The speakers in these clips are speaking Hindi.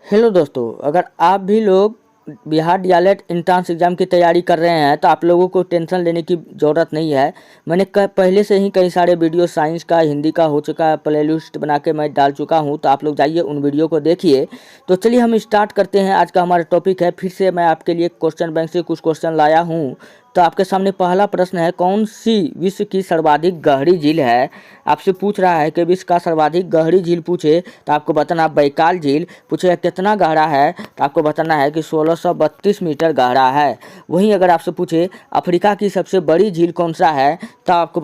हेलो दोस्तों, अगर आप भी लोग बिहार डीएलएड एंट्रेंस एग्ज़ाम की तैयारी कर रहे हैं तो आप लोगों को टेंशन लेने की ज़रूरत नहीं है। मैंने पहले से ही कई सारे वीडियो साइंस का, हिंदी का हो चुका है, प्लेलिस्ट बना के मैं डाल चुका हूं, तो आप लोग जाइए उन वीडियो को देखिए। तो चलिए हम स्टार्ट करते हैं। आज का हमारा टॉपिक है, फिर से मैं आपके लिए क्वेश्चन बैंक से कुछ क्वेश्चन लाया हूँ। तो आपके सामने पहला प्रश्न है, कौन सी विश्व की सर्वाधिक गहरी झील है। आपसे पूछ रहा है कि विश्व का सर्वाधिक गहरी झील पूछे तो आपको बताना बैकाल झील। पूछेगा कितना गहरा है तो आपको बताना है कि 1632 मीटर गहरा है। वहीं अगर आपसे पूछे अफ्रीका की सबसे बड़ी झील कौन सा है तो आपको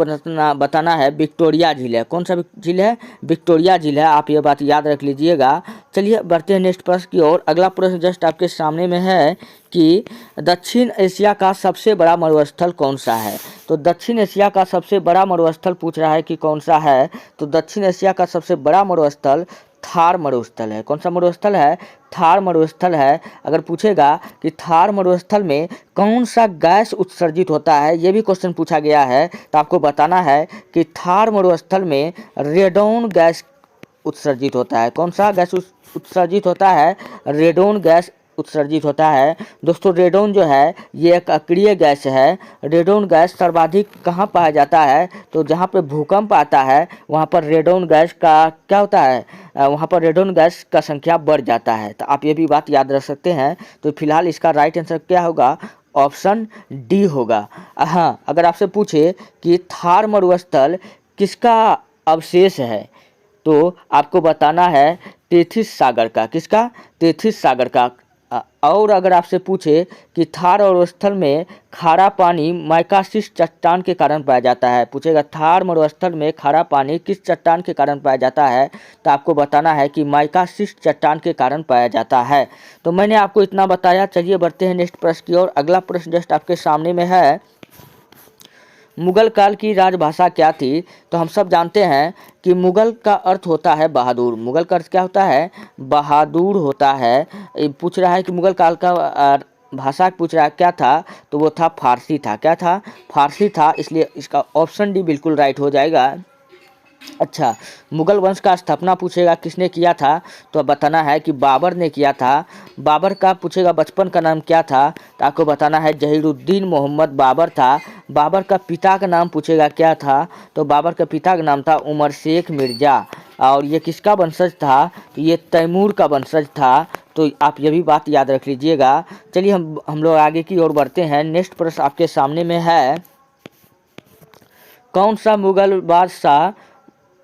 बताना है विक्टोरिया झील है। कौन सा झील है? विक्टोरिया झील है। आप ये बात याद रख लीजिएगा। चलिए बढ़ते हैं नेक्स्ट प्रश्न की ओर। अगला प्रश्न जस्ट आपके सामने में है कि दक्षिण एशिया का सबसे बड़ा मरुस्थल कौन सा है। तो दक्षिण एशिया का सबसे बड़ा मरुस्थल पूछ रहा है कि कौन सा है। तो दक्षिण एशिया का सबसे बड़ा मरुस्थल थार मरुस्थल है। कौन सा मरुस्थल है? थार मरुस्थल है। अगर पूछेगा कि थार मरुस्थल में कौन सा गैस उत्सर्जित होता है, ये भी क्वेश्चन पूछा गया है, तो आपको बताना है कि थार मरुस्थल में रेडोन गैस उत्सर्जित होता है। कौन सा गैस उत्सर्जित होता है? रेडोन गैस उत्सर्जित होता है। दोस्तों रेडोन जो है ये एक अक्रिय गैस है। रेडोन गैस सर्वाधिक कहाँ पाया जाता है? तो जहाँ पे भूकंप आता है वहाँ पर रेडोन गैस का क्या होता है, वहाँ पर रेडोन गैस का संख्या बढ़ जाता है। तो आप ये भी बात याद रख सकते हैं। तो फिलहाल इसका राइट आंसर क्या होगा? ऑप्शन डी होगा। हाँ, अगर आपसे पूछे कि थार मरुस्थल किसका अवशेष है तो आपको बताना है तेथिस सागर का। किसका? तेथिस सागर का। और अगर आपसे पूछे कि थार मरुस्थल में खारा पानी माइकासिस चट्टान के कारण पाया जाता है, पूछेगा थार मरुस्थल में खारा पानी किस चट्टान के कारण पाया जाता है, तो आपको बताना है कि माइकासिस चट्टान के कारण पाया जाता है। तो मैंने आपको इतना बताया। चलिए बढ़ते हैं नेक्स्ट प्रश्न की ओर। अगला प्रश्न जस्ट आपके सामने में है, मुगल काल की राजभाषा क्या थी। तो हम सब जानते हैं कि मुगल का अर्थ होता है बहादुर। मुगल का अर्थ क्या होता है? बहादुर होता है। पूछ रहा है कि मुगल काल का भाषा पूछ रहा है क्या था, तो वो था फारसी था। क्या था? फारसी था। इसलिए इसका ऑप्शन डी बिल्कुल राइट हो जाएगा। अच्छा, मुगल वंश का स्थापना पूछेगा किसने किया था, तो अब बताना है कि बाबर ने किया था। बाबर का पूछेगा बचपन का नाम क्या था, तो आपको बताना है जहीरुद्दीन मोहम्मद बाबर था। बाबर का पिता का नाम पूछेगा क्या था, तो बाबर का पिता का नाम था उमर शेख मिर्ज़ा। और ये किसका वंशज था? तो ये तैमूर का वंशज था। तो आप ये भी बात याद रख लीजिएगा। चलिए हम लोग आगे की ओर बढ़ते हैं। नेक्स्ट प्रश्न आपके सामने में है, कौन सा मुगल बादशाह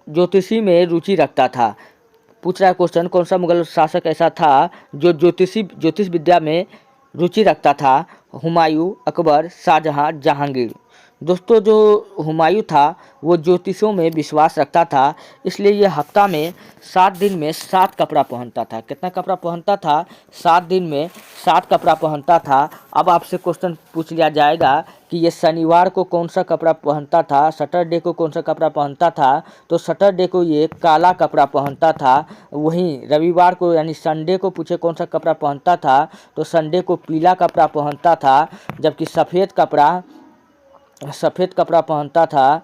ज्योतिषी में रुचि रखता था। पूछ रहा है क्वेश्चन, कौन सा मुगल शासक ऐसा था जो ज्योतिष विद्या में रुचि रखता था। हुमायूं, अकबर, शाहजहां, जहांगीर। दोस्तों जो हुमायूं था वो ज्योतिषों में विश्वास रखता था, इसलिए ये हफ्ता में 7 दिन में 7 कपड़ा पहनता था। कितना कपड़ा पहनता था? 7 दिन में 7 कपड़ा पहनता था। अब आपसे क्वेश्चन पूछ लिया जाएगा कि ये शनिवार को कौन सा कपड़ा पहनता था, सैटरडे को कौन सा कपड़ा पहनता था। तो सैटरडे को ये काला कपड़ा पहनता था। वहीं रविवार को यानी संडे को पूछे कौन सा कपड़ा पहनता था, तो संडे को पीला कपड़ा पहनता था। जबकि सफ़ेद कपड़ा पहनता था।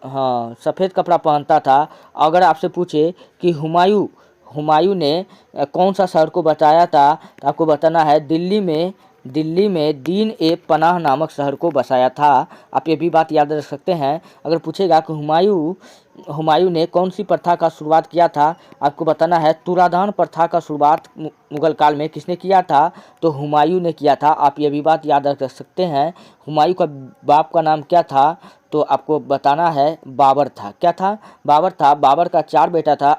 हाँ, सफ़ेद कपड़ा पहनता था। अगर आपसे पूछे कि हुमायूं ने कौन सा शहर को बचाया था, तो आपको बताना है दिल्ली में दीन ए पनाह नामक शहर को बसाया था। आप ये भी बात याद रख सकते हैं। अगर पूछेगा कि हुमायूं ने कौन सी प्रथा का शुरुआत किया था, आपको बताना है तुलादान प्रथा का शुरुआत मुगल काल में किसने किया था, तो हुमायूं ने किया था। आप ये भी बात याद रख सकते हैं। हुमायूं का बाप का नाम क्या था, तो आपको बताना है बाबर था। क्या था? बाबर था। बाबर का 4 बेटा था,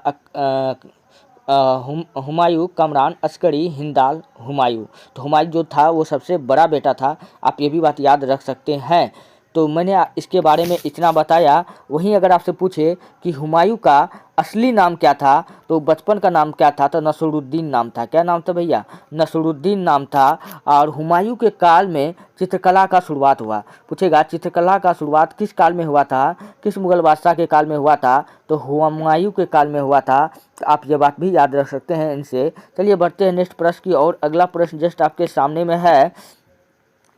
हुमायूं, कमरान, अस्करी, हिंदाल, हुमायूं। तो हुमायूं जो था वो सबसे बड़ा बेटा था। आप ये भी बात याद रख सकते हैं। तो मैंने इसके बारे में इतना बताया। वहीं अगर आपसे पूछे कि हुमायूं का असली नाम क्या था, तो बचपन का नाम क्या था, तो नसरुद्दीन नाम था। क्या नाम था भैया? नसरुद्दीन नाम था। और हुमायूं के काल में चित्रकला का शुरुआत हुआ। पूछेगा चित्रकला का शुरुआत किस काल में हुआ था, किस मुगल बादशाह के काल में हुआ था, तो हुमायूं के काल में हुआ था। तो आप ये बात भी याद रख सकते हैं इनसे। चलिए बढ़ते हैं नेक्स्ट प्रश्न की और। अगला प्रश्न जस्ट आपके सामने में है,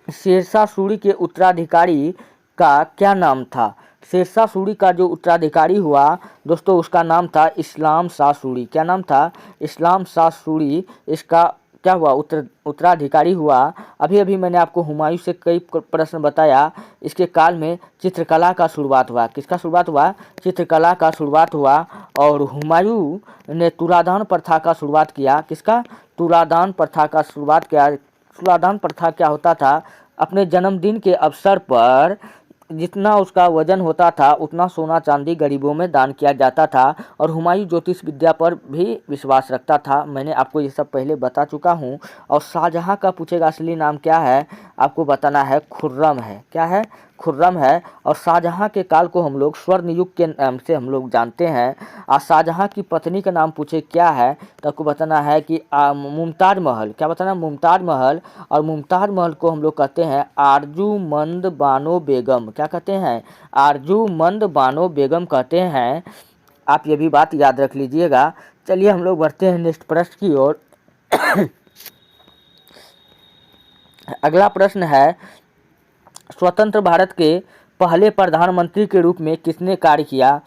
शेरशाह सूरी के उत्तराधिकारी का क्या नाम था। शेरशाह सूरी का जो उत्तराधिकारी हुआ दोस्तों, उसका नाम था इस्लाम शाह सूरी। क्या नाम था? इस्लाम शाह सूरी इसका क्या हुआ? उत्तराधिकारी हुआ। अभी अभी मैंने आपको हुमायूं से कई प्रश्न बताया। इसके काल में चित्रकला का शुरुआत हुआ। किसका शुरुआत हुआ? चित्रकला का शुरुआत हुआ। और हुमायूं ने तुलादान प्रथा का शुरुआत किया। किसका? तुलादान प्रथा का शुरुआत किया। तुलादान प्रथा क्या होता था? अपने जन्मदिन के अवसर पर जितना उसका वजन होता था उतना सोना चांदी गरीबों में दान किया जाता था। और हुमायूं ज्योतिष विद्या पर भी विश्वास रखता था। मैंने आपको ये सब पहले बता चुका हूँ। और शाहजहां का पूछेगा असली नाम क्या है, आपको बताना है खुर्रम है। क्या है? खुर्रम है। और शाहजहां के काल को हम लोग स्वर्ण युग के नाम से हम लोग जानते हैं। और शाहजहां की पत्नी का नाम पूछे क्या है, तो आपको बताना है कि मुमताज महल। क्या बताना? मुमताज महल। और मुमताज महल को हम लोग कहते हैं आरजूमंद बानो बेगम। क्या कहते हैं? आरजूमंद बानो बेगम कहते हैं। आप ये भी बात याद रख लीजिएगा। चलिए हम लोग बढ़ते हैं नेक्स्ट प्रश्न की ओर। अगला प्रश्न है, स्वतंत्र भारत के पहले प्रधानमंत्री के रूप में किसने कार्य किया?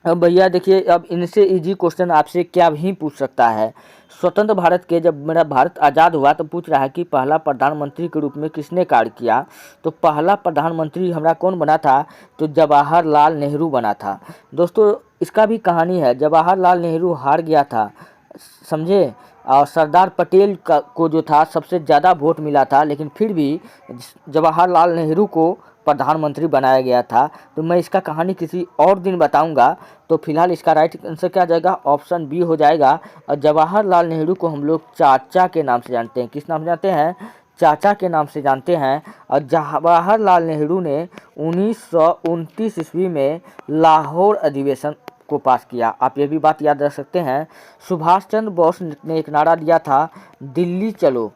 अब भैया देखिए, अब इनसे इजी क्वेश्चन आपसे क्या भी पूछ सकता है। स्वतंत्र भारत के जब मेरा भारत आज़ाद हुआ तो पूछ रहा है कि पहला प्रधानमंत्री के रूप में किसने कार्य किया। तो पहला प्रधानमंत्री हमारा कौन बना था? तो जवाहरलाल नेहरू बना था। दोस्तों इसका भी कहानी है। जवाहरलाल नेहरू हार गया था, समझे। और सरदार पटेल को जो था सबसे ज़्यादा वोट मिला था, लेकिन फिर भी जवाहरलाल नेहरू को प्रधानमंत्री बनाया गया था। तो मैं इसका कहानी किसी और दिन बताऊंगा। तो फिलहाल इसका राइट आंसर क्या जाएगा? ऑप्शन बी हो जाएगा। और जवाहरलाल नेहरू को हम लोग चाचा के नाम से जानते हैं। किस नाम से जानते हैं? चाचा के नाम से जानते हैं। और जवाहरलाल नेहरू ने 1929 ईस्वी में लाहौर अधिवेशन को पास किया। आप ये भी बात याद रख सकते हैं। सुभाष चंद्र बोस ने एक नारा दिया था, दिल्ली चलो।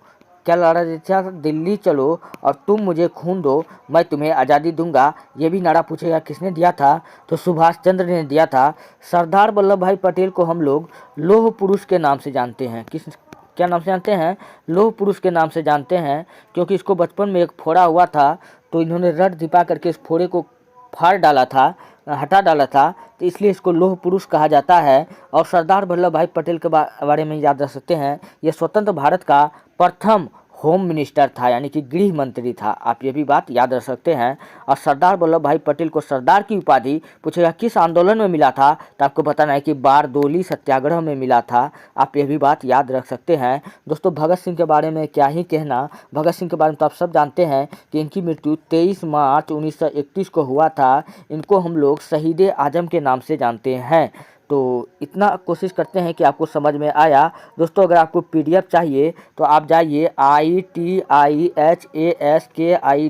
क्या नारा दिया था? दिल्ली चलो और तुम मुझे खून दो, मैं तुम्हें आज़ादी दूंगा। ये भी नारा पूछेगा किसने दिया था? तो सुभाष चंद्र ने दिया था। सरदार वल्लभ भाई पटेल को हम लोग लौह पुरुष के नाम से जानते हैं। क्या नाम से जानते हैं? लौह पुरुष के नाम से जानते हैं, क्योंकि इसको बचपन में एक फोड़ा हुआ था तो इन्होंने रट धिपा करके इस फोड़े को फाड़ डाला था, हटा डाला था, तो इसलिए इसको लौह पुरुष कहा जाता है। और सरदार वल्लभ भाई पटेल के बारे में याद रख सकते हैं, ये स्वतंत्र भारत का प्रथम होम मिनिस्टर था, यानी कि गृह मंत्री था। आप ये भी बात याद रख सकते हैं। और सरदार वल्लभ भाई पटेल को सरदार की उपाधि पूछेगा किस आंदोलन में मिला था, तो आपको बताना है कि बारदोली सत्याग्रह में मिला था। आप ये भी बात याद रख सकते हैं। दोस्तों भगत सिंह के बारे में क्या ही कहना। भगत सिंह के बारे में तो आप सब जानते हैं कि इनकी मृत्यु 23 मार्च 1931 को हुआ था। इनको हम लोग शहीद आजम के नाम से जानते हैं। तो इतना कोशिश करते हैं कि आपको समझ में आया। दोस्तों अगर आपको पीडीएफ चाहिए तो आप जाइए ITIHASKI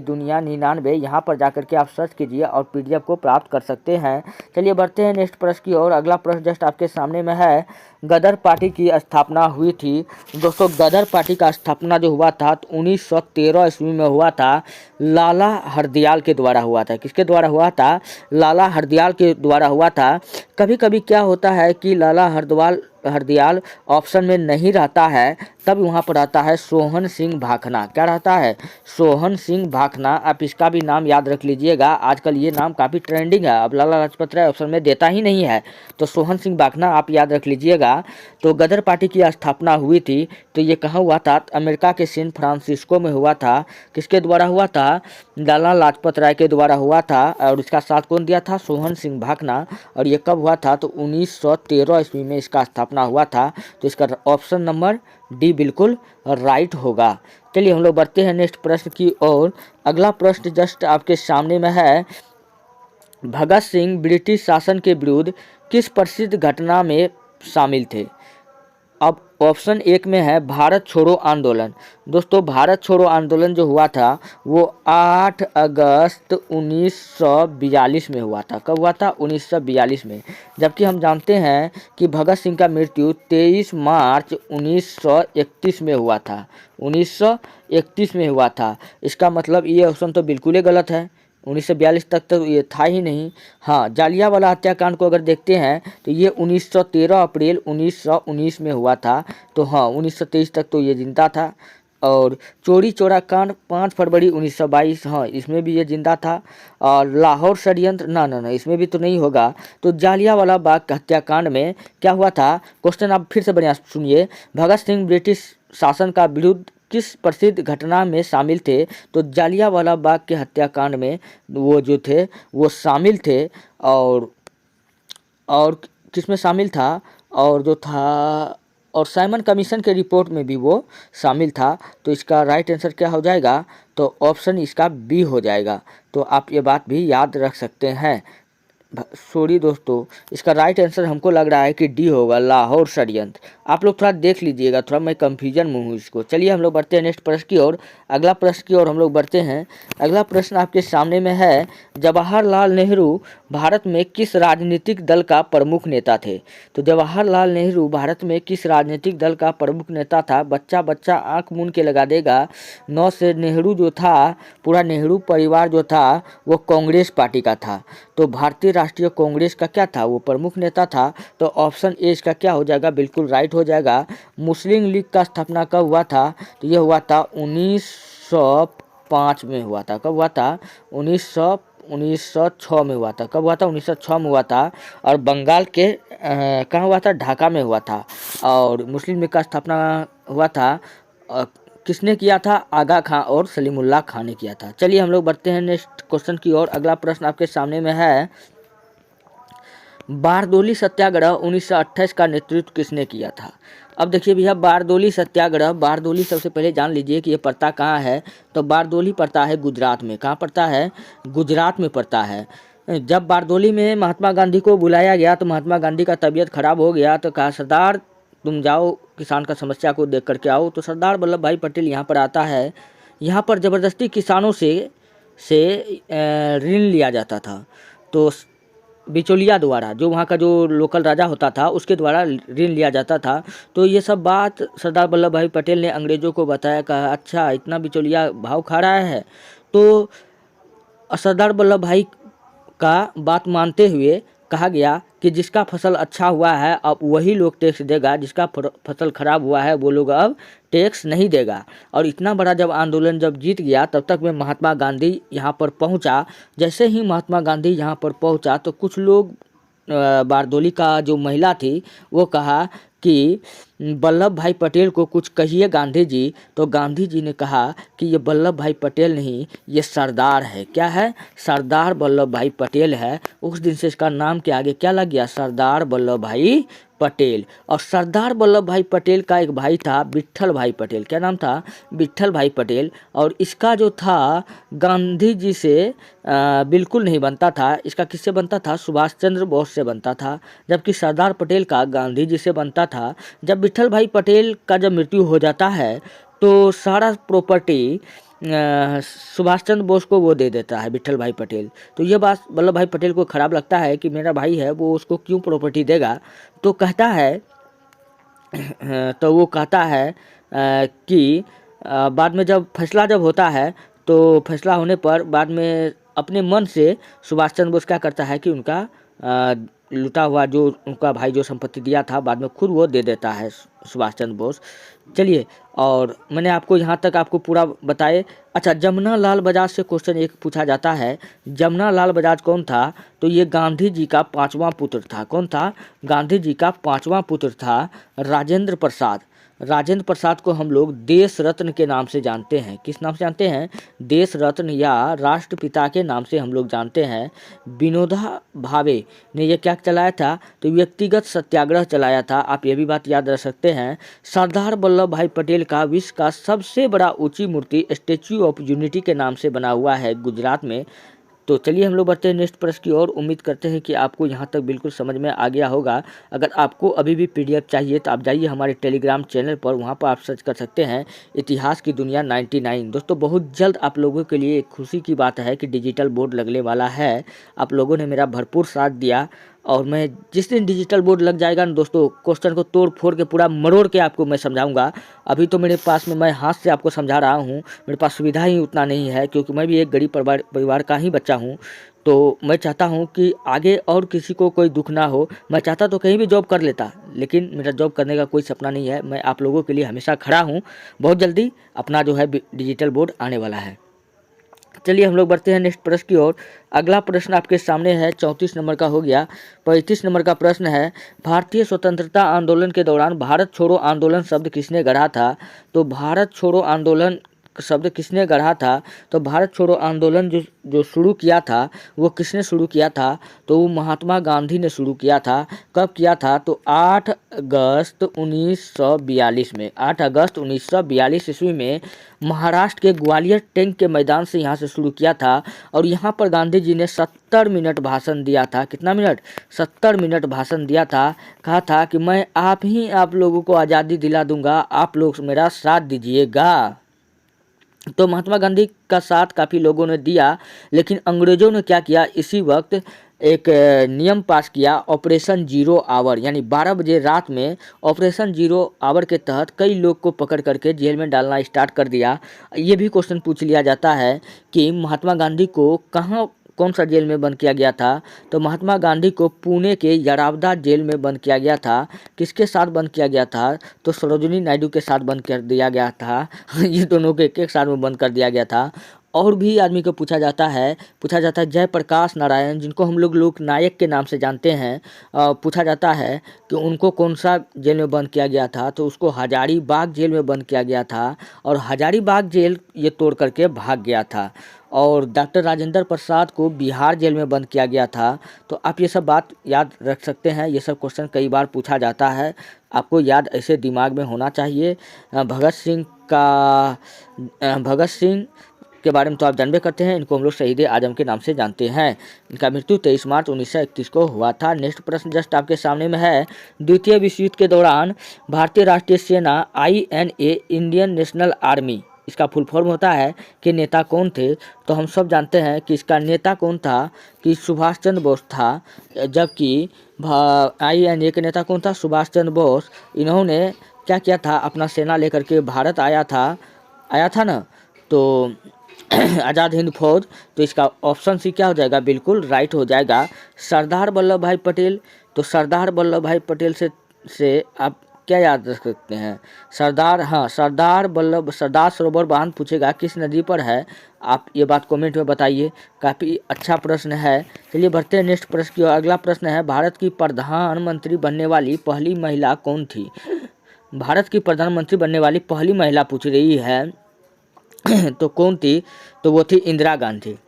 दुनिया 99 यहाँ पर जाकर के आप सर्च कीजिए और पीडीएफ को प्राप्त कर सकते हैं। चलिए बढ़ते हैं नेक्स्ट प्रश्न की ओर। अगला प्रश्न जस्ट आपके सामने में है, गदर पार्टी की स्थापना हुई थी। दोस्तों गदर पार्टी का स्थापना जो हुआ था तो 1913 ईस्वी में हुआ था। लाला हरदयाल के द्वारा हुआ था। किसके द्वारा हुआ था? लाला हरदयाल के द्वारा हुआ था। कभी कभी क्या होता है कि लाला हरदयाल ऑप्शन में नहीं रहता है, तब वहाँ पर रहता है सोहन सिंह भाखना। क्या रहता है? सोहन सिंह भाखना। आप इसका भी नाम याद रख लीजिएगा, आजकल ये नाम काफ़ी ट्रेंडिंग है। अब लाला लाजपत राय ऑप्शन में देता ही नहीं है, तो सोहन सिंह भाखना आप याद रख लीजिएगा। तो गदर पार्टी की स्थापना हुई थी, तो ये कहाँ हुआ था? अमेरिका के सैन फ्रांसिस्को में हुआ था। किसके द्वारा हुआ था? लाला लाजपत राय के द्वारा हुआ था। और इसका साथ कौन दिया था? सोहन सिंह भाखना। और ये कब हुआ था? तो 1913 ईस्वी में इसका स्थापना हुआ था। तो इसका ऑप्शन नंबर डी बिल्कुल राइट होगा। चलिए हम लोग बढ़ते हैं नेक्स्ट प्रश्न की ओर। अगला प्रश्न जस्ट आपके सामने में है, भगत सिंह ब्रिटिश शासन के विरुद्ध किस प्रसिद्ध घटना में शामिल थे? अब ऑप्शन एक में है भारत छोड़ो आंदोलन। दोस्तों भारत छोड़ो आंदोलन जो हुआ था वो 8 अगस्त 1942 में हुआ था। कब हुआ था? 1942 में। जबकि हम जानते हैं कि भगत सिंह का मृत्यु 23 मार्च 1931 में हुआ था। 1931 में हुआ था। इसका मतलब ये ऑप्शन तो बिल्कुल ही गलत है। 1942 तक तो ये था ही नहीं। हाँ, जालियांवाला हत्याकांड को अगर देखते हैं तो ये 1913 अप्रैल 1919 में हुआ था। तो हाँ 1923 तक तो ये जिंदा था। और चोरी चोरा कांड 5 फरवरी 1922, हाँ इसमें भी ये जिंदा था। और लाहौर षड्यंत्र, ना ना ना इसमें भी तो नहीं होगा। तो जालियांवाला बाग हत्याकांड में क्या हुआ था, क्वेश्चन आप फिर से बढ़िया सुनिए। भगत सिंह ब्रिटिश शासन का विरुद्ध किस प्रसिद्ध घटना में शामिल थे? तो जालियांवाला बाग के हत्याकांड में वो जो थे वो शामिल थे। और किस में शामिल था, और जो था, और साइमन कमीशन के रिपोर्ट में भी वो शामिल था। तो इसका राइट आंसर क्या हो जाएगा? तो ऑप्शन इसका बी हो जाएगा। तो आप ये बात भी याद रख सकते हैं। सॉरी दोस्तों, इसका राइट आंसर हमको लग रहा है कि डी होगा, लाहौर षड्यंत्र। आप लोग थोड़ा देख लीजिएगा, थोड़ा मैं कंफ्यूजन में हूँ इसको। चलिए हम लोग बढ़ते हैं नेक्स्ट प्रश्न की ओर। अगला प्रश्न की ओर हम लोग बढ़ते हैं। अगला प्रश्न आपके सामने में है, जवाहरलाल नेहरू भारत में किस राजनीतिक दल का प्रमुख नेता थे? तो जवाहरलाल नेहरू भारत में किस राजनीतिक दल का प्रमुख नेता था? बच्चा बच्चा आंख मूंद के लगा देगा। 9 से नेहरू जो था, पूरा नेहरू परिवार जो था वो कांग्रेस पार्टी का था। तो भारतीय राष्ट्रीय कांग्रेस का क्या था, वो प्रमुख नेता था। तो ऑप्शन ए इसका क्या हो जाएगा? बिल्कुल राइट हो जाएगा। मुस्लिम लीग का स्थापना कब हुआ था? तो ये हुआ था 1905 में हुआ था। कब हुआ था? 1906 में हुआ था। कब हुआ था? 1906 में हुआ था। और बंगाल के कहाँ हुआ था? ढाका में हुआ था। और मुस्लिम लीग का स्थापना हुआ था किसने किया था? आगा खां और सलीमुल्लाह खां ने किया था। चलिए हम लोग बढ़ते हैं नेक्स्ट क्वेश्चन की ओर। अगला प्रश्न आपके सामने में है, बारदोली सत्याग्रह 1928 का नेतृत्व किसने किया था? अब देखिए भैया, बारदोली सत्याग्रह, बारदोली सबसे पहले जान लीजिए कि ये पड़ता कहाँ है। तो बारदोली पड़ता है गुजरात में। कहाँ पड़ता है? गुजरात में पड़ता है। जब बारदोली में महात्मा गांधी को बुलाया गया तो महात्मा गांधी का तबीयत खराब हो गया। तो कहा, सरदार तुम जाओ किसान का समस्या को देख करके आओ। तो सरदार वल्लभ भाई पटेल यहाँ पर आता है। यहाँ पर ज़बरदस्ती किसानों से ऋण लिया जाता था। तो बिचौलिया द्वारा, जो वहाँ का जो लोकल राजा होता था उसके द्वारा ऋण लिया जाता था। तो ये सब बात सरदार वल्लभ भाई पटेल ने अंग्रेज़ों को बताया। कहा, अच्छा इतना बिचौलिया भाव खा रहा है। तो सरदार वल्लभ भाई का बात मानते हुए कहा गया कि जिसका फसल अच्छा हुआ है अब वही लोग टैक्स देगा, जिसका फसल खराब हुआ है वो लोग अब टैक्स नहीं देगा। और इतना बड़ा जब आंदोलन जब जीत गया, तब तक में महात्मा गांधी यहाँ पर पहुँचा। जैसे ही महात्मा गांधी यहाँ पर पहुँचा तो कुछ लोग, बारदोली का जो महिला थी वो कहा कि वल्लभ भाई पटेल को कुछ कहिए गांधी जी। तो गांधी जी ने कहा कि ये वल्लभ भाई पटेल नहीं, ये सरदार है। क्या है? सरदार वल्लभ भाई पटेल है। उस दिन से इसका नाम के आगे क्या लग गया? सरदार वल्लभ भाई पटेल। और सरदार वल्लभ भाई पटेल का एक भाई था विट्ठल भाई पटेल। क्या नाम था? विट्ठल भाई पटेल। और इसका जो था गांधी जी से बिल्कुल नहीं बनता था। इसका किससे बनता था? सुभाष चंद्र बोस से बनता था। जबकि सरदार पटेल का गांधी जी से बनता था। जब विट्ठल भाई पटेल का जब मृत्यु हो जाता है तो सारा प्रॉपर्टी सुभाष चंद्र बोस को वो दे देता है, विट्ठल भाई पटेल। तो ये बात वल्लभ भाई पटेल को खराब लगता है कि मेरा भाई है वो उसको क्यों प्रॉपर्टी देगा। तो कहता है तो वो कहता है कि बाद में जब फैसला जब होता है तो फैसला होने पर बाद में अपने मन से सुभाष चंद्र बोस क्या करता है कि उनका लूटा हुआ जो उनका भाई जो संपत्ति दिया था बाद में खुद वो दे देता है सुभाष चंद्र बोस। चलिए, और मैंने आपको यहाँ तक आपको पूरा बताए। अच्छा, जमुना लाल बजाज से क्वेश्चन एक पूछा जाता है, जमुना लाल बजाज कौन था? तो ये गांधी जी का 5वां पुत्र था। कौन था? गांधी जी का 5वां पुत्र था राजेंद्र प्रसाद। राजेंद्र प्रसाद को हम लोग देश रत्न के नाम से जानते हैं। किस नाम से जानते हैं? देश रत्न या राष्ट्रपिता के नाम से हम लोग जानते हैं। विनोबा भावे ने यह क्या चलाया था? तो व्यक्तिगत सत्याग्रह चलाया था। आप ये भी बात याद रख सकते हैं। सरदार वल्लभ भाई पटेल का विश्व का सबसे बड़ा ऊंची मूर्ति स्टैच्यू ऑफ यूनिटी के नाम से बना हुआ है गुजरात में। तो चलिए हम लोग बढ़ते हैं नेक्स्ट प्रश्न की ओर। उम्मीद करते हैं कि आपको यहाँ तक बिल्कुल समझ में आ गया होगा। अगर आपको अभी भी PDF चाहिए तो आप जाइए हमारे टेलीग्राम चैनल पर, वहाँ पर आप सर्च कर सकते हैं इतिहास की दुनिया 99। दोस्तों बहुत जल्द आप लोगों के लिए एक खुशी की बात है कि डिजिटल बोर्ड लगने वाला है। आप लोगों ने मेरा भरपूर साथ दिया और मैं जिस दिन डिजिटल बोर्ड लग जाएगा ना दोस्तों, क्वेश्चन को तोड़ फोड़ के पूरा मरोड़ के आपको मैं समझाऊंगा। अभी तो मेरे पास में मैं हाथ से आपको समझा रहा हूँ, मेरे पास सुविधा ही उतना नहीं है, क्योंकि मैं भी एक गरीब परिवार का ही बच्चा हूँ। तो मैं चाहता हूँ कि आगे और किसी को कोई दुख ना हो। मैं चाहता तो कहीं भी जॉब कर लेता, लेकिन मेरा जॉब करने का कोई सपना नहीं है। मैं आप लोगों के लिए हमेशा खड़ा हूँ। बहुत जल्दी अपना जो है डिजिटल बोर्ड आने वाला है। चलिए हम लोग बढ़ते हैं नेक्स्ट प्रश्न की ओर। अगला प्रश्न आपके सामने है, 34 नंबर का हो गया। 35 नंबर का प्रश्न है, भारतीय स्वतंत्रता आंदोलन के दौरान भारत छोड़ो आंदोलन शब्द किसने गढ़ा था? तो भारत छोड़ो आंदोलन शब्द किसने गढ़ा था? तो भारत छोड़ो आंदोलन जो जो शुरू किया था, वो किसने शुरू किया था? तो वो महात्मा गांधी ने शुरू किया था। कब किया था? तो 8 अगस्त 1942 में। 8 अगस्त 1942 ईस्वी में महाराष्ट्र के ग्वालियर टैंक के मैदान से यहाँ से शुरू किया था। और यहाँ पर गांधी जी ने 70 मिनट भाषण दिया था। कितना मिनट? 70 मिनट भाषण दिया था। कहा था कि मैं आप लोगों को आज़ादी दिला दूंगा, आप लोग मेरा साथ दीजिएगा। तो महात्मा गांधी का साथ काफ़ी लोगों ने दिया, लेकिन अंग्रेज़ों ने क्या किया, इसी वक्त एक नियम पास किया, ऑपरेशन जीरो आवर, यानी 12 बजे रात में ऑपरेशन जीरो आवर के तहत कई लोग को पकड़ करके जेल में डालना स्टार्ट कर दिया। ये भी क्वेश्चन पूछ लिया जाता है कि महात्मा गांधी को कौन सा जेल में बंद किया गया था? तो महात्मा गांधी को पुणे के यरावदा जेल में बंद किया गया था। किसके साथ बंद किया गया था? तो सरोजिनी नायडू के साथ बंद कर दिया गया था। ये दोनों को एक साथ में बंद कर दिया गया था। और भी आदमी को पूछा जाता है जयप्रकाश नारायण, जिनको हम लोग लोकनायक के नाम से जानते हैं। पूछा जाता है कि उनको कौन सा जेल में बंद किया गया था? तो उसको हजारीबाग जेल में बंद किया गया था, और हजारीबाग जेल ये तोड़ करके भाग गया था। और डॉक्टर राजेंद्र प्रसाद को बिहार जेल में बंद किया गया था। तो आप ये सब बात याद रख सकते हैं। ये सब क्वेश्चन कई बार पूछा जाता है, आपको याद ऐसे दिमाग में होना चाहिए। भगत सिंह के बारे में तो आप जानबे करते हैं, इनको हम लोग शहीद आजम के नाम से जानते हैं। इनका मृत्यु 23 मार्च 1931 को हुआ था। नेक्स्ट प्रश्न जस्ट आपके सामने में है, द्वितीय विश्व युद्ध के दौरान भारतीय राष्ट्रीय सेना INA इंडियन नेशनल आर्मी, इसका फुल फॉर्म होता है कि नेता कौन थे? तो हम सब जानते हैं कि इसका नेता कौन था, कि सुभाष चंद्र बोस था। जबकि INA के नेता कौन था? सुभाष चंद्र बोस। इन्होंने क्या किया था, अपना सेना लेकर के भारत आया था ना, तो आज़ाद हिंद फौज। तो इसका ऑप्शन सी क्या हो जाएगा? बिल्कुल राइट हो जाएगा, सरदार वल्लभ भाई पटेल। तो सरदार वल्लभ भाई पटेल से आप क्या याद रख सकते हैं? सरदार सरोवर बांध पूछेगा किस नदी पर है? आप ये बात कमेंट में बताइए। काफ़ी अच्छा प्रश्न है। चलिए बढ़ते हैं नेक्स्ट प्रश्न की ओर। अगला प्रश्न है, भारत की प्रधानमंत्री बनने वाली पहली महिला कौन थी? भारत की प्रधानमंत्री बनने वाली पहली महिला पूछ रही है, तो कौन थी? तो वो थी इंदिरा गांधी।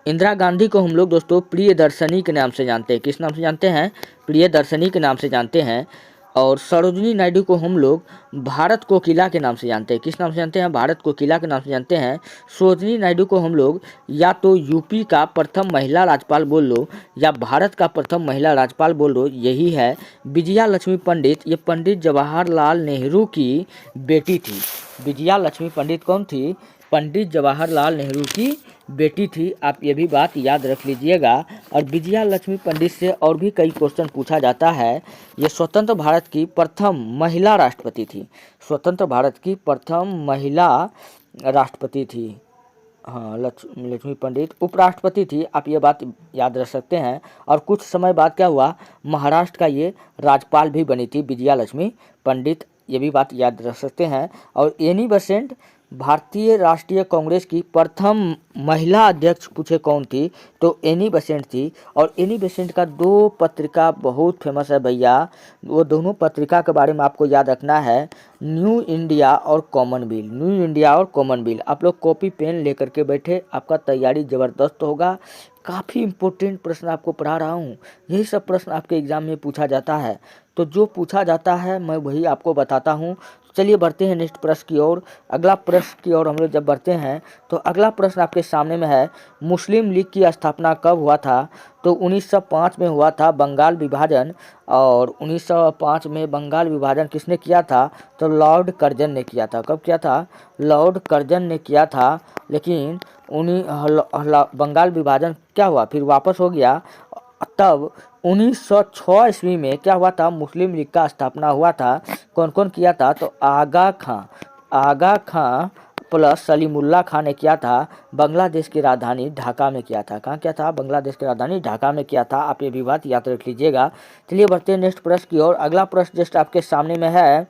इंदिरा गांधी को हम लोग दोस्तों प्रियदर्शनी के नाम से जानते हैं। किस नाम से जानते हैं? प्रियदर्शनी के नाम से जानते हैं। और सरोजिनी नायडू को हम लोग भारत कोकिला के नाम से जानते हैं। किस नाम से जानते हैं? भारत कोकिला के नाम से जानते हैं। सरोजिनी नायडू को हम लोग या तो यूपी का प्रथम महिला राज्यपाल बोल लो, या भारत का प्रथम महिला राज्यपाल बोल लो, यही है विजया लक्ष्मी पंडित। ये पंडित जवाहरलाल नेहरू की बेटी थी। विजया लक्ष्मी पंडित कौन थी? पंडित जवाहरलाल नेहरू की बेटी थी। आप ये भी बात याद रख लीजिएगा। और विजया लक्ष्मी पंडित से और भी कई क्वेश्चन पूछा जाता है। ये स्वतंत्र भारत की प्रथम महिला राष्ट्रपति थी। स्वतंत्र भारत की प्रथम महिला राष्ट्रपति थी। हाँ, लक्ष्मी पंडित उपराष्ट्रपति थी। आप ये बात याद रख सकते हैं। और कुछ समय बाद क्या हुआ, महाराष्ट्र का ये राज्यपाल भी बनी थी विजया लक्ष्मी पंडित। ये भी बात याद रख सकते हैं। और एनी बेसेंट भारतीय राष्ट्रीय कांग्रेस की प्रथम महिला अध्यक्ष पूछे कौन थी? तो एनी बेसेंट थी। और एनी बेसेंट का 2 पत्रिका बहुत फेमस है भैया। वो दोनों पत्रिका के बारे में आपको याद रखना है, न्यू इंडिया और कॉमनवेल्थ। न्यू इंडिया और कॉमनवेल्थ। आप लोग कॉपी पेन लेकर के बैठे, आपका तैयारी ज़बरदस्त होगा। काफ़ी इम्पोर्टेंट प्रश्न आपको पढ़ा रहा हूँ। यही सब प्रश्न आपके एग्ज़ाम में पूछा जाता है। तो जो पूछा जाता है मैं वही आपको बताता हूँ। चलिए बढ़ते हैं नेक्स्ट प्रश्न की ओर। अगला प्रश्न की ओर हम लोग जब बढ़ते हैं, तो अगला प्रश्न आपके सामने में है, मुस्लिम लीग की स्थापना कब हुआ था? तो 1905 में हुआ था बंगाल विभाजन। और 1905 में बंगाल विभाजन किसने किया था? तो लॉर्ड कर्जन ने किया था। कब किया था? लॉर्ड कर्जन ने किया था। लेकिन बंगाल विभाजन क्या हुआ, फिर वापस हो गया। तब 1906 ईस्वी में क्या हुआ था, मुस्लिम लीग का स्थापना हुआ था। कौन कौन किया था, तो आगा खां प्लस सलीमुल्लाह खां ने किया था। बांग्लादेश की राजधानी ढाका में किया था। कहाँ किया था, बांग्लादेश की राजधानी ढाका में किया था। आप ये भी बात याद रख लीजिएगा। चलिए बढ़ते हैं नेक्स्ट प्रश्न की ओर। अगला प्रश्न जस्ट आपके सामने में है,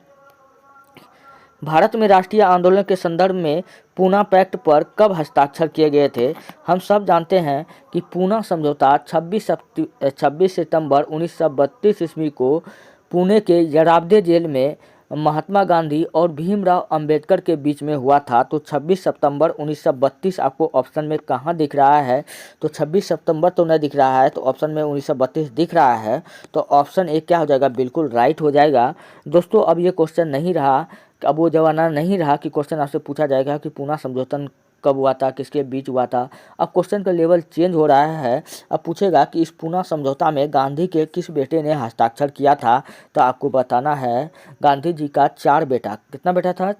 भारत में राष्ट्रीय आंदोलन के संदर्भ में पूना पैक्ट पर कब हस्ताक्षर किए गए थे। हम सब जानते हैं कि पूना समझौता 26 सितंबर 1932 ईस्वी को पुणे के यरावदे जेल में महात्मा गांधी और भीमराव अंबेडकर के बीच में हुआ था। तो 26 सितंबर 1932 आपको ऑप्शन में कहाँ दिख रहा है, तो 26 सितंबर तो नहीं दिख रहा है, तो ऑप्शन में 1932 दिख रहा है। तो ऑप्शन ए क्या हो जाएगा, बिल्कुल राइट हो जाएगा। दोस्तों अब ये क्वेश्चन नहीं रहा, अब वो जमाना नहीं रहा कि क्वेश्चन आपसे पूछा जाएगा कि पूना समझौता कब हुआ था, किसके बीच हुआ था। अब क्वेश्चन का लेवल चेंज हो रहा है। अब पूछेगा कि इस पूना समझौता में गांधी के किस बेटे ने हस्ताक्षर किया था। तो आपको बताना है गांधी जी का 4 बेटा, कितना बेटा था,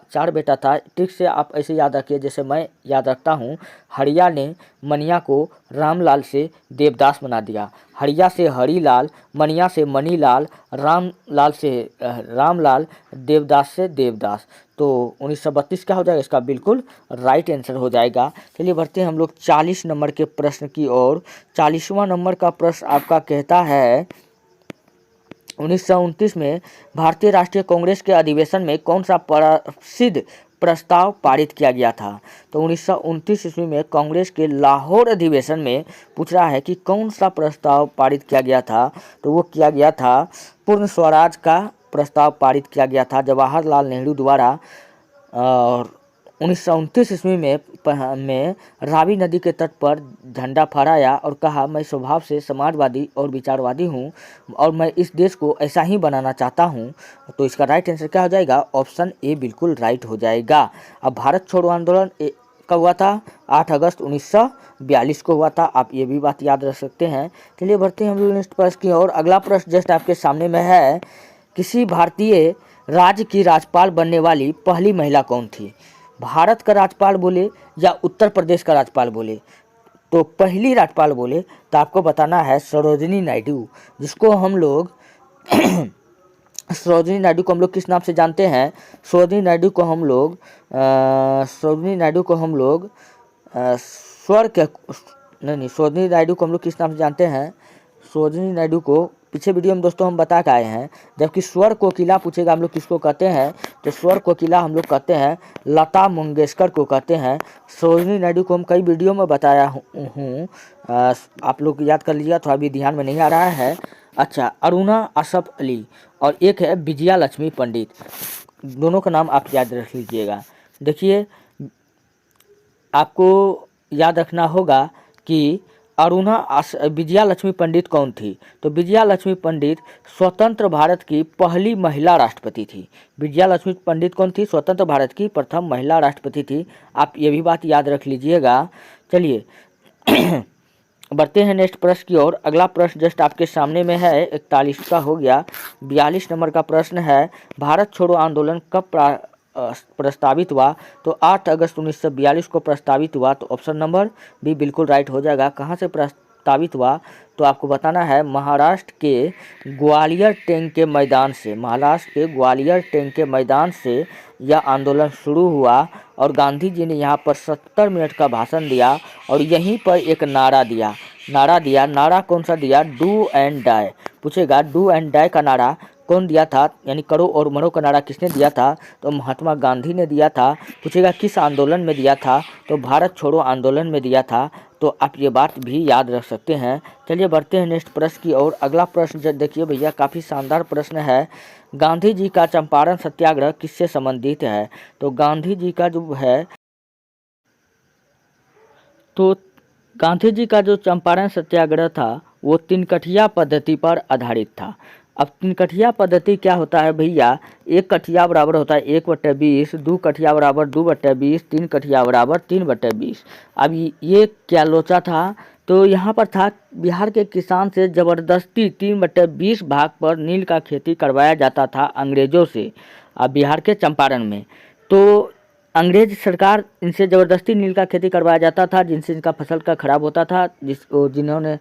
4 बेटा था। ट्रिक से आप ऐसे याद रखिए जैसे मैं याद रखता हूँ। हरिया ने मनिया को रामलाल से देवदास बना दिया, हरिया से हरीलाल, मनिया से मनीलाल, रामलाल, देवदास से देवदास। तो 1932 क्या हो जाएगा, इसका बिल्कुल राइट आंसर हो जाएगा। चलिए बढ़ते हैं हम लोग 40 नंबर के प्रश्न की ओर। 40वां नंबर का प्रश्न आपका कहता है, 1929 में भारतीय राष्ट्रीय कांग्रेस के अधिवेशन में कौन सा प्रसिद्ध प्रस्ताव पारित किया गया था। तो 1929 ईस्वी में कांग्रेस के लाहौर अधिवेशन में पूछ रहा है कि कौन सा प्रस्ताव पारित किया गया था। तो वो किया गया था पूर्ण स्वराज का प्रस्ताव पारित किया गया था जवाहरलाल नेहरू द्वारा। और 1929 ईस्वी में रावी नदी के तट पर झंडा फहराया और कहा, मैं स्वभाव से समाजवादी और विचारवादी हूँ और मैं इस देश को ऐसा ही बनाना चाहता हूँ। तो इसका राइट आंसर क्या हो जाएगा, ऑप्शन ए बिल्कुल राइट हो जाएगा। अब भारत छोड़ो आंदोलन कब हुआ था, 8 अगस्त 1942 को हुआ था। आप ये भी बात याद रख सकते हैं। चलिए बढ़ते हैं हम लोग नेक्स्ट प्रश्न की ओर। अगला प्रश्न जस्ट आपके सामने में है, किसी भारतीय राज्य की राज्यपाल बनने वाली पहली महिला कौन थी। भारत का राज्यपाल बोले या उत्तर प्रदेश का राज्यपाल बोले, तो पहली राज्यपाल बोले तो आपको बताना है सरोजिनी नायडू, जिसको हम लोग सरोजिनी नायडू को हम लोग किस नाम से जानते हैं, सरोजिनी नायडू को हम लोग स्वर के नहीं सरोजिनी नायडू को हम लोग किस नाम से जानते हैं, सरोजिनी नायडू को पीछे वीडियो में दोस्तों हम बता के आए हैं। जबकि स्वर कोकिला पूछेगा हम लोग किसको कहते हैं, तो स्वर कोकिला हम लोग कहते हैं लता मंगेशकर को कहते हैं। सरोजिनी नायडू को हम कई वीडियो में बताया हूँ, आप लोग याद कर लीजिएगा, तो अभी ध्यान में नहीं आ रहा है। अच्छा, अरुणा असफ अली और एक है विजया लक्ष्मी पंडित, दोनों का नाम आप याद रख लीजिएगा। देखिए आपको याद रखना होगा कि विजया लक्ष्मी पंडित कौन थी, तो विजया लक्ष्मी पंडित स्वतंत्र भारत की पहली महिला राष्ट्रपति थी। विजया लक्ष्मी पंडित कौन थी, स्वतंत्र भारत की प्रथम महिला राष्ट्रपति थी। आप ये भी बात याद रख लीजिएगा। चलिए बढ़ते हैं नेक्स्ट प्रश्न की ओर। अगला प्रश्न जस्ट आपके सामने में है, 41 का हो गया। 42 नंबर का प्रश्न है, भारत छोड़ो आंदोलन कब प्रस्तावित हुआ, तो 8 अगस्त 1942 को प्रस्तावित हुआ। तो ऑप्शन नंबर बी बिल्कुल राइट हो जाएगा। कहाँ से प्रस्तावित हुआ, तो आपको बताना है महाराष्ट्र के ग्वालियर टैंक के मैदान से, महाराष्ट्र के ग्वालियर टैंक के मैदान से यह आंदोलन शुरू हुआ और गांधी जी ने यहाँ पर 70 मिनट का भाषण दिया और यहीं पर एक नारा दिया। नारा कौन सा दिया, डू एंड डाई। पूछेगा डू एंड डाई का नारा कौन दिया था, यानी करो और मरो का नारा किसने दिया था, तो महात्मा गांधी ने दिया था। पूछेगा किस आंदोलन में दिया था, तो भारत छोड़ो आंदोलन में दिया था। तो आप ये बात भी याद रख सकते हैं। चलिए बढ़ते हैं नेक्स्ट प्रश्न की ओर। अगला प्रश्न देखिए भैया, काफ़ी शानदार प्रश्न है, गांधी जी का चंपारण सत्याग्रह किससे संबंधित है। तो गांधी जी का जो चंपारण सत्याग्रह था वो तिनकठिया पद्धति पर आधारित था। अब तिनकठिया पद्धति क्या होता है भैया, 1 कठिया बराबर होता है 1/20, 2 कठिया बराबर 2/20, 3 कठिया बराबर 3/20। अब ये क्या लोचा था, तो यहाँ पर था बिहार के किसान से ज़बरदस्ती 3/20 भाग पर नील का खेती करवाया जाता था अंग्रेज़ों से, अब बिहार के चंपारण में। तो अंग्रेज सरकार इनसे ज़बरदस्ती नील का खेती करवाया जाता था, जिनसे इनका फसल का खराब होता था। जिन्होंने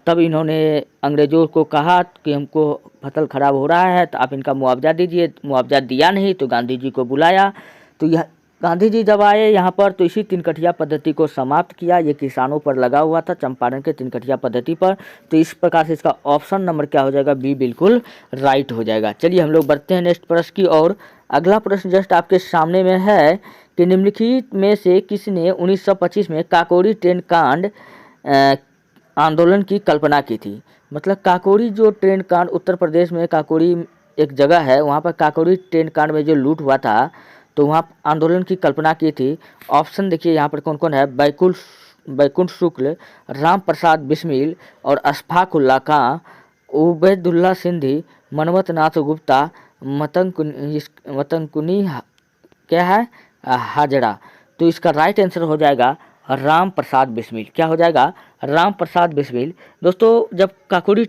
तब इन्होंने अंग्रेज़ों को कहा कि हमको फसल खराब हो रहा है तो आप इनका मुआवजा दीजिए। मुआवजा दिया नहीं तो गांधी जी को बुलाया। तो यह गांधी जी जब आए यहाँ पर तो इसी तिनकठिया पद्धति को समाप्त किया। ये किसानों पर लगा हुआ था, चंपारण के तिनकठिया पद्धति पर। तो इस प्रकार से इसका ऑप्शन नंबर क्या हो जाएगा, बी बिल्कुल राइट हो जाएगा। चलिए हम लोग बढ़ते हैं नेक्स्ट प्रश्न की ओर। अगला प्रश्न जस्ट आपके सामने में है कि निम्नलिखित में से किसने 1925 में काकोरी ट्रेन कांड आंदोलन की कल्पना की थी। मतलब काकोरी जो ट्रेन कांड, उत्तर प्रदेश में काकोरी एक जगह है, वहाँ पर काकोरी ट्रेन कांड में जो लूट हुआ था तो वहाँ आंदोलन की कल्पना की थी। ऑप्शन देखिए यहाँ पर कौन कौन है, बैकुंठ शुक्ल, राम प्रसाद बिस्मिल और अशफाक उल्ला खां, उबैदुल्ला सिंधी, मनमथ नाथ गुप्ता, मतंकुनी क्या है, हाजरा। तो इसका राइट आंसर हो जाएगा राम प्रसाद बिस्मिल। क्या हो जाएगा, राम प्रसाद बिस्मिल। दोस्तों जब काकोरी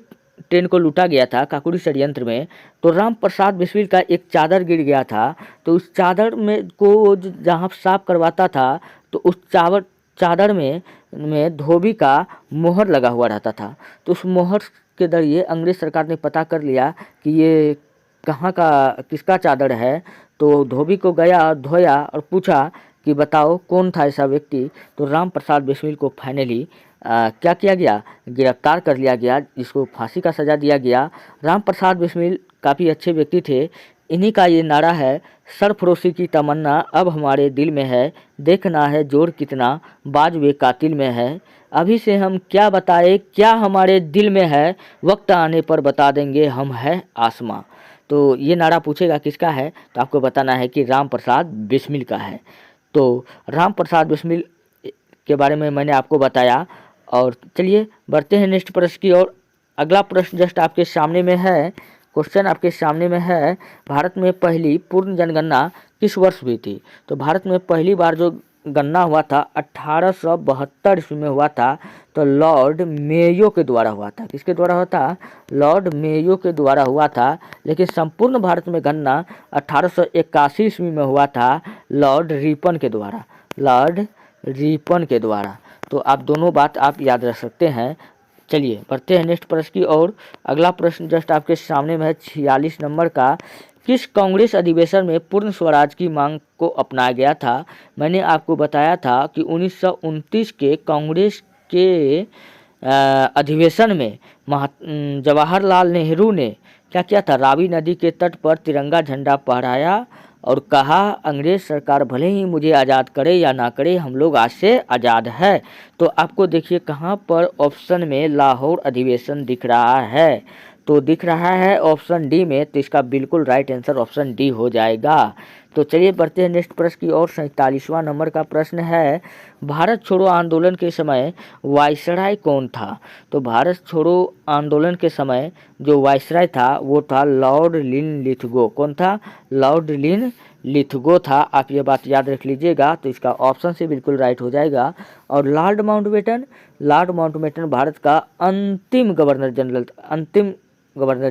ट्रेन को लूटा गया था काकोरी षड्यंत्र में, तो राम प्रसाद बिस्मिल का एक चादर गिर गया था। तो उस चादर में को जहाँ साफ करवाता था तो उस चादर में धोबी का मोहर लगा हुआ रहता था। तो उस मोहर के जरिए अंग्रेज सरकार ने पता कर लिया कि ये कहाँ का किसका चादर है। तो धोबी को गया, धोया और पूछा कि बताओ कौन था ऐसा व्यक्ति। तो राम प्रसाद बिस्मिल को फाइनली क्या किया गया, गिरफ्तार कर लिया गया, जिसको फांसी का सज़ा दिया गया। राम प्रसाद बिस्मिल काफ़ी अच्छे व्यक्ति थे। इन्हीं का ये नारा है, सरफरोशी की तमन्ना अब हमारे दिल में है, देखना है जोर कितना बाजुए कातिल में है, अभी से हम क्या बताए क्या हमारे दिल में है, वक्त आने पर बता देंगे हम है आसमां। तो ये नारा पूछेगा किसका है तो आपको बताना है कि राम प्रसाद बिस्मिल का है। तो राम प्रसाद बिस्मिल के बारे में मैंने आपको बताया। और चलिए बढ़ते हैं नेक्स्ट प्रश्न की ओर। अगला प्रश्न जस्ट आपके सामने में है, क्वेश्चन आपके सामने में है, भारत में पहली पूर्ण जनगणना किस वर्ष हुई थी। तो भारत में पहली बार जो गणना हुआ था 1872 ईस्वी में हुआ था। तो लॉर्ड मेयो के द्वारा हुआ था। किसके द्वारा हुआ था, लॉर्ड मेयो के द्वारा हुआ था। लेकिन संपूर्ण भारत में गणना 1881 ईस्वी में हुआ था, लॉर्ड रिपन के द्वारा, लॉर्ड रिपन के द्वारा। तो आप दोनों बात आप याद रख सकते हैं। चलिए बढ़ते हैं नेक्स्ट प्रश्न की ओर। अगला प्रश्न जस्ट आपके सामने में है 46 नंबर का, किस कांग्रेस अधिवेशन में पूर्ण स्वराज की मांग को अपनाया गया था। मैंने आपको बताया था कि 1929 के कांग्रेस के अधिवेशन में जवाहरलाल नेहरू ने क्या किया था, रावी नदी के तट पर तिरंगा झंडा फहराया और कहा, अंग्रेज सरकार भले ही मुझे आज़ाद करे या ना करे, हम लोग आज से आज़ाद है। तो आपको देखिए कहाँ पर ऑप्शन में लाहौर अधिवेशन दिख रहा है, तो दिख रहा है ऑप्शन डी में। तो इसका बिल्कुल राइट आंसर ऑप्शन डी हो जाएगा। तो चलिए बढ़ते हैं नेक्स्ट प्रश्न की ओर। 47वां नंबर का प्रश्न है, भारत छोड़ो आंदोलन के समय वायसराय कौन था। तो भारत छोड़ो आंदोलन के समय जो वायसराय था वो था लॉर्ड लिनलिथगो। कौन था, लॉर्ड लिनलिथगो था। आप ये बात याद रख लीजिएगा। तो इसका ऑप्शन से बिल्कुल राइट हो जाएगा। और लॉर्ड माउंटबेटन भारत का अंतिम गवर्नर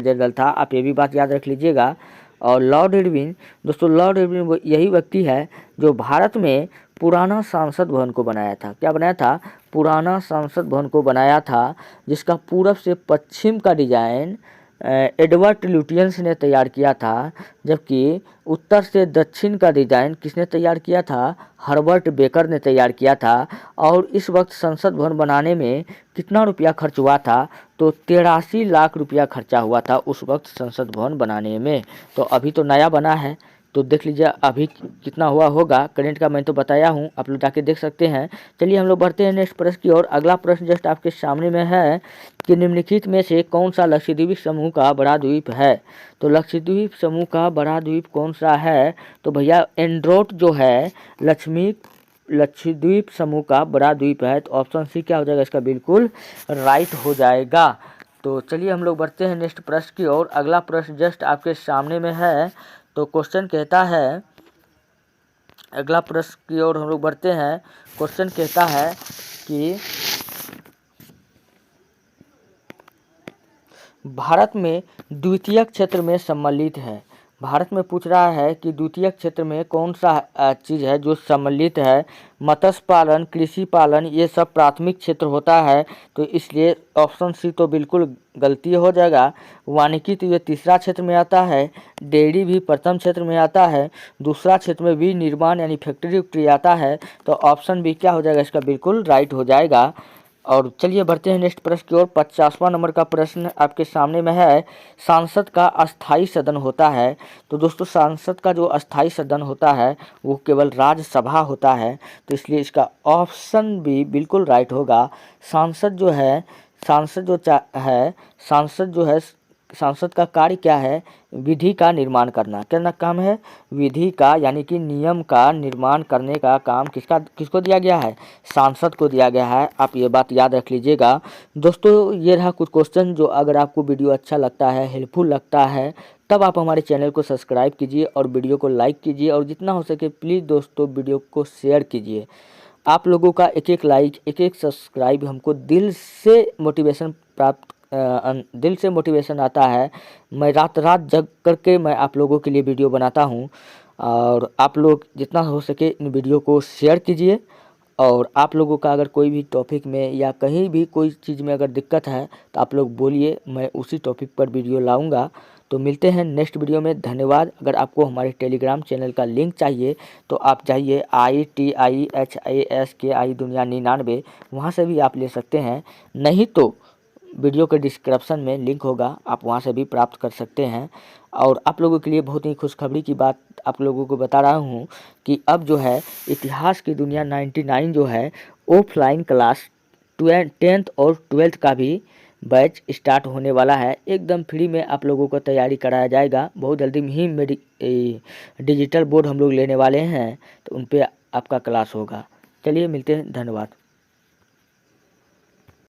जनरल था। आप ये भी बात याद रख लीजिएगा। और लॉर्ड इरविन, दोस्तों लॉर्ड इरविन यही व्यक्ति है जो भारत में पुराना संसद भवन को बनाया था। क्या बनाया था, पुराना संसद भवन को बनाया था, जिसका पूरब से पश्चिम का डिजाइन एडवर्ड लुटियंस ने तैयार किया था, जबकि उत्तर से दक्षिण का डिजाइन किसने तैयार किया था, हर्बर्ट बेकर ने तैयार किया था। और इस वक्त संसद भवन बनाने में कितना रुपया खर्च हुआ था, तो 83 लाख रुपया खर्चा हुआ था उस वक्त संसद भवन बनाने में। तो अभी तो नया बना है, तो देख लीजिए अभी कितना हुआ होगा। करंट का मैं तो बताया हूँ, आप लोग जाके देख सकते हैं। चलिए हम लोग बढ़ते हैं नेक्स्ट प्रश्न की ओर। अगला प्रश्न जस्ट आपके सामने में है कि निम्नलिखित में से कौन सा लक्षद्वीप समूह का बड़ा द्वीप है। तो लक्षद्वीप समूह का बड़ा द्वीप कौन सा है, तो भैया एंड्रोट जो है लक्षद्वीप समूह का बड़ा द्वीप है। तो ऑप्शन सी क्या हो जाएगा, इसका बिल्कुल राइट हो जाएगा। तो चलिए हम लोग बढ़ते हैं नेक्स्ट प्रश्न की ओर। अगला प्रश्न जस्ट आपके सामने में है। तो क्वेश्चन कहता है, अगला प्रश्न की ओर हम लोग बढ़ते हैं। क्वेश्चन कहता है कि भारत में द्वितीय क्षेत्र में सम्मिलित है। भारत में पूछ रहा है कि द्वितीयक क्षेत्र में कौन सा चीज़ है जो सम्मिलित है। मत्स्य पालन, कृषि पालन, ये सब प्राथमिक क्षेत्र होता है, तो इसलिए ऑप्शन सी तो बिल्कुल गलती हो जाएगा। वानिकी तो ये तीसरा क्षेत्र में आता है। डेयरी भी प्रथम क्षेत्र में आता है। दूसरा क्षेत्र में विनिर्माण यानी फैक्ट्री उक्ट्री आता है, तो ऑप्शन बी क्या हो जाएगा, इसका बिल्कुल राइट हो जाएगा। और चलिए बढ़ते हैं नेक्स्ट प्रश्न की ओर। 50वां नंबर का प्रश्न आपके सामने में है, सांसद का अस्थाई सदन होता है। तो दोस्तों सांसद का जो अस्थाई सदन होता है वो केवल राज्यसभा होता है, तो इसलिए इसका ऑप्शन बी बिल्कुल राइट होगा। सांसद जो है, सांसद जो है, सांसद जो है, सांसद का कार्य क्या है, विधि का निर्माण करना। क्या काम है, विधि का यानी कि नियम का निर्माण करने का काम किसको दिया गया है, सांसद को दिया गया है। आप ये बात याद रख लीजिएगा। दोस्तों ये रहा कुछ क्वेश्चन, जो अगर आपको वीडियो अच्छा लगता है, हेल्पफुल लगता है, तब आप हमारे चैनल को सब्सक्राइब कीजिए और वीडियो को लाइक कीजिए, और जितना हो सके प्लीज़ दोस्तों वीडियो को शेयर कीजिए। आप लोगों का एक एक लाइक, एक एक सब्सक्राइब हमको दिल से मोटिवेशन आता है। मैं रात रात जग करके मैं आप लोगों के लिए वीडियो बनाता हूं, और आप लोग जितना हो सके इन वीडियो को शेयर कीजिए। और आप लोगों का अगर कोई भी टॉपिक में या कहीं भी कोई चीज़ में अगर दिक्कत है तो आप लोग बोलिए, मैं उसी टॉपिक पर वीडियो लाऊंगा। तो मिलते हैं नेक्स्ट वीडियो में। धन्यवाद। अगर आपको हमारे टेलीग्राम चैनल का लिंक चाहिए तो आप जाइए ITIHASKI दुनिया 99, वहाँ से भी आप ले सकते हैं। नहीं तो वीडियो के डिस्क्रिप्शन में लिंक होगा, आप वहां से भी प्राप्त कर सकते हैं। और आप लोगों के लिए बहुत ही खुशखबरी की बात आप लोगों को बता रहा हूं कि अब जो है इतिहास की दुनिया 99 जो है ऑफलाइन क्लास 10th और 12th का भी बैच स्टार्ट होने वाला है। एकदम फ्री में आप लोगों को तैयारी कराया जाएगा। बहुत जल्दी ही डिजिटल बोर्ड हम लोग लेने वाले हैं, तो उन पर आपका क्लास होगा। चलिए मिलते हैं, धन्यवाद।